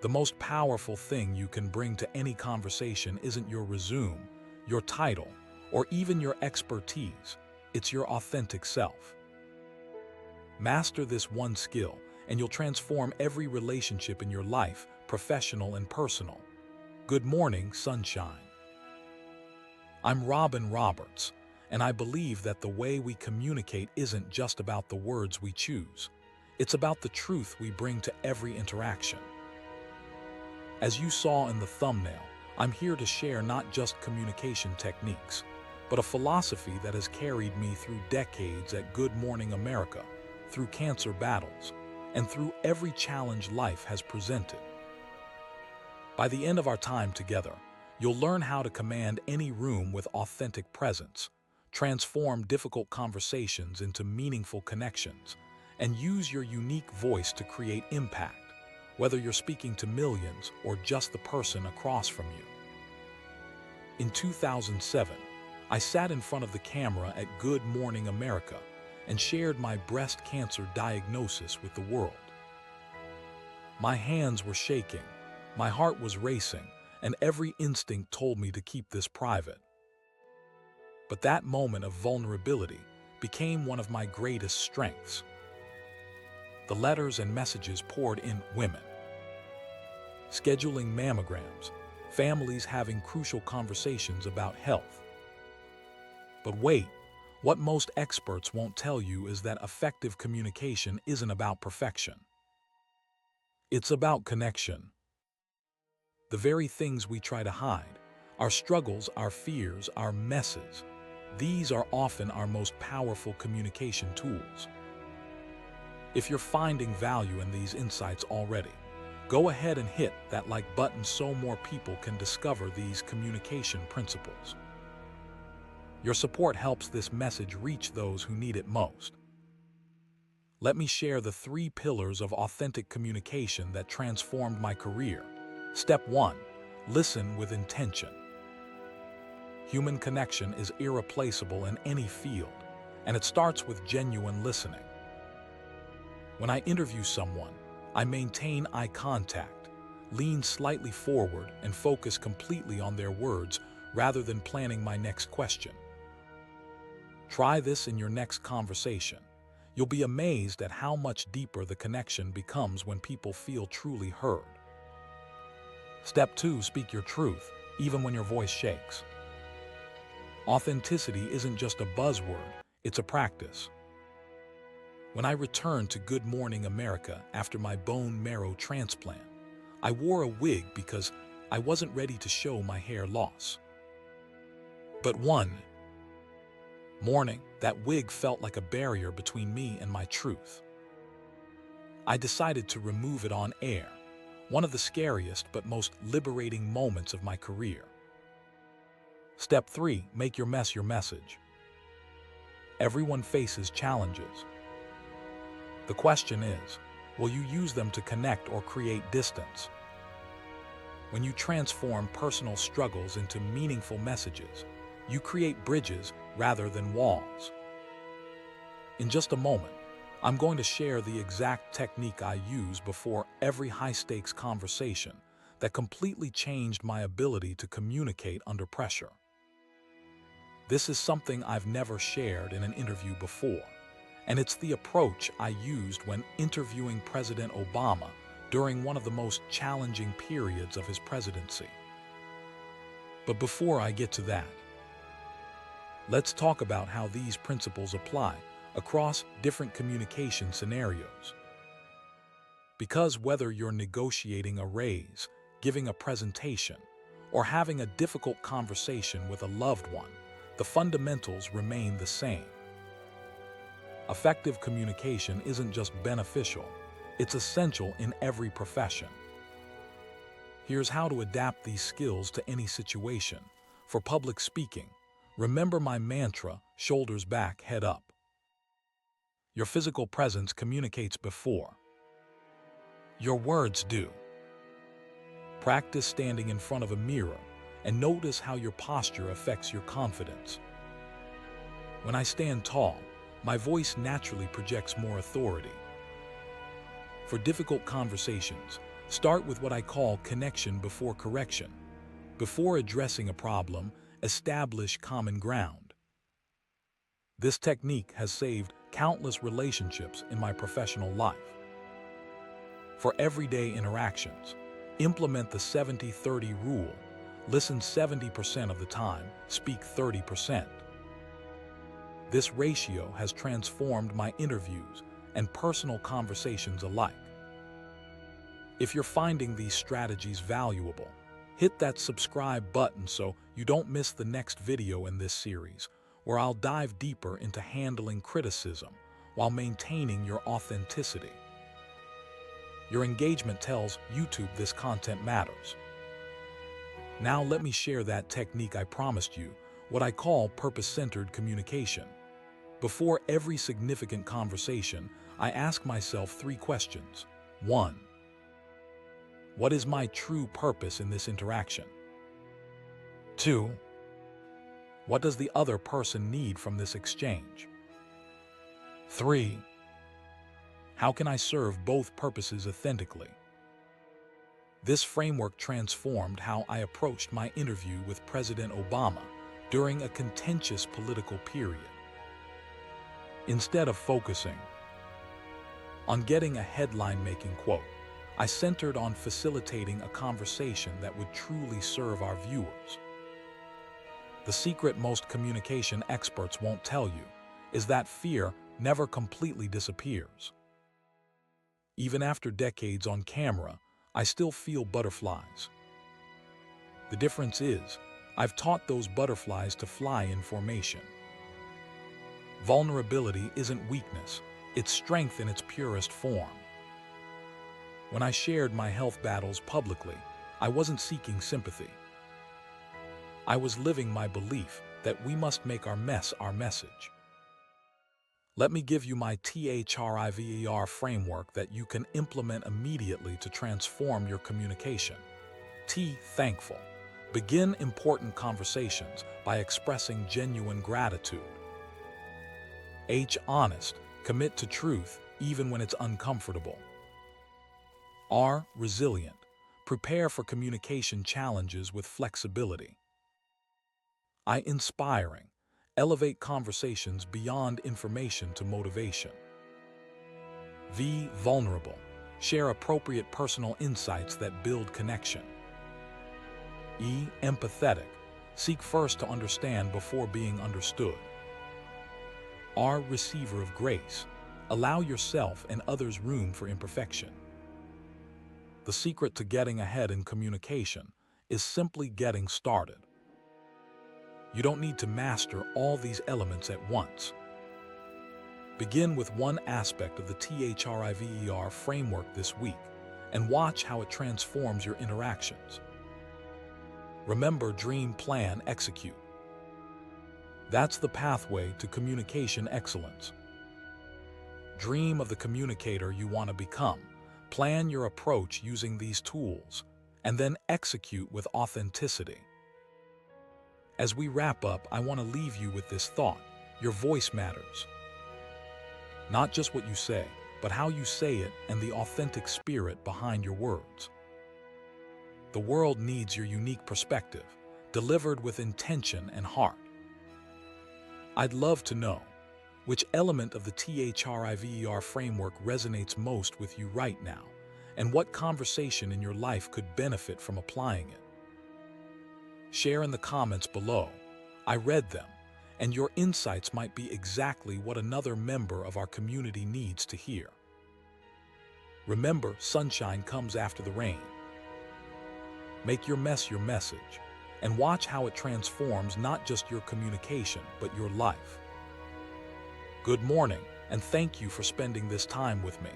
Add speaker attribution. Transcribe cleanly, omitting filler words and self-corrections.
Speaker 1: The most powerful thing you can bring to any conversation isn't your resume, your title, or even your expertise. It's your authentic self. Master this one skill, and you'll transform every relationship in your life, professional and personal. Good morning, sunshine. I'm Robin Roberts, and I believe that the way we communicate isn't just about the words we choose. It's about the truth we bring to every interaction. As you saw in the thumbnail, I'm here to share not just communication techniques, but a philosophy that has carried me through decades at Good Morning America, through cancer battles, and through every challenge life has presented. By the end of our time together, you'll learn how to command any room with authentic presence, transform difficult conversations into meaningful connections, and use your unique voice to create impact, whether you're speaking to millions or just the person across from you. In 2007, I sat in front of the camera at Good Morning America and shared my breast cancer diagnosis with the world. My hands were shaking, my heart was racing, and every instinct told me to keep this private. But that moment of vulnerability became one of my greatest strengths. The letters and messages poured in: women scheduling mammograms, families having crucial conversations about health. But wait, what most experts won't tell you is that effective communication isn't about perfection. It's about connection. The very things we try to hide, our struggles, our fears, our messes, these are often our most powerful communication tools. If you're finding value in these insights already, go ahead and hit that like button so more people can discover these communication principles. Your support helps this message reach those who need it most. Let me share the 3 pillars of authentic communication that transformed my career. Step 1. Listen with intention. Human connection is irreplaceable in any field, and it starts with genuine listening. When I interview someone, I maintain eye contact, lean slightly forward, and focus completely on their words rather than planning my next question. Try this in your next conversation. You'll be amazed at how much deeper the connection becomes when people feel truly heard. Step 2. Speak your truth, even when your voice shakes. Authenticity isn't just a buzzword, it's a practice. When I returned to Good Morning America after my bone marrow transplant, I wore a wig because I wasn't ready to show my hair loss. But one morning, that wig felt like a barrier between me and my truth. I decided to remove it on air, one of the scariest but most liberating moments of my career. Step 3. Make your mess your message. Everyone faces challenges. The question is, will you use them to connect or create distance? When you transform personal struggles into meaningful messages, you create bridges rather than walls. In just a moment, I'm going to share the exact technique I use before every high-stakes conversation that completely changed my ability to communicate under pressure. This is something I've never shared in an interview before, and it's the approach I used when interviewing President Obama during one of the most challenging periods of his presidency. But before I get to that, let's talk about how these principles apply across different communication scenarios. Because whether you're negotiating a raise, giving a presentation, or having a difficult conversation with a loved one, the fundamentals remain the same. Effective communication isn't just beneficial, it's essential in every profession. Here's how to adapt these skills to any situation. For public speaking, remember my mantra: shoulders back, head up. Your physical presence communicates before your words do. Practice standing in front of a mirror and notice how your posture affects your confidence. When I stand tall, my voice naturally projects more authority. For difficult conversations, Start with what I call connection before correction. Before addressing a problem, establish common ground. This technique has saved countless relationships in my professional life. For everyday interactions, implement the 70-30 rule. Listen 70% of the time, speak 30%. This ratio has transformed my interviews and personal conversations alike. If you're finding these strategies valuable, hit that subscribe button so you don't miss the next video in this series, where I'll dive deeper into handling criticism while maintaining your authenticity. Your engagement tells YouTube this content matters. Now let me share that technique I promised you, what I call purpose-centered communication. Before every significant conversation, I ask myself 3 questions. 1. What is my true purpose in this interaction? 2. What does the other person need from this exchange? 3. How can I serve both purposes authentically? This framework transformed how I approached my interview with President Obama during a contentious political period. Instead of focusing on getting a headline-making quote, I centered on facilitating a conversation that would truly serve our viewers. The secret most communication experts won't tell you is that fear never completely disappears. Even after decades on camera, I still feel butterflies. The difference is, I've taught those butterflies to fly in formation. Vulnerability isn't weakness, it's strength in its purest form. When I shared my health battles publicly, I wasn't seeking sympathy. I was living my belief that we must make our mess our message. Let me give you my THRIVER framework that you can implement immediately to transform your communication. T. Thankful. Begin important conversations by expressing genuine gratitude. H. Honest. Commit to truth even when it's uncomfortable. R. Resilient. Prepare for communication challenges with flexibility. I. Inspiring. Elevate conversations beyond information to motivation. V. Vulnerable. Share appropriate personal insights that build connection. E. Empathetic. Seek first to understand before being understood. R. Receiver of grace. Allow yourself and others room for imperfection. The secret to getting ahead in communication is simply getting started. You don't need to master all these elements at once. Begin with one aspect of the THRIVER framework this week and watch how it transforms your interactions. Remember, dream, plan, execute. That's the pathway to communication excellence. Dream of the communicator you want to become. Plan your approach using these tools, and then execute with authenticity. As we wrap up, I want to leave you with this thought. Your voice matters. Not just what you say, but how you say it and the authentic spirit behind your words. The world needs your unique perspective, delivered with intention and heart. I'd love to know which element of the THRIVER framework resonates most with you right now, and what conversation in your life could benefit from applying it. Share in the comments below. I read them, and your insights might be exactly what another member of our community needs to hear. Remember, sunshine comes after the rain. Make your mess your message, and watch how it transforms not just your communication, but your life. Good morning, and thank you for spending this time with me.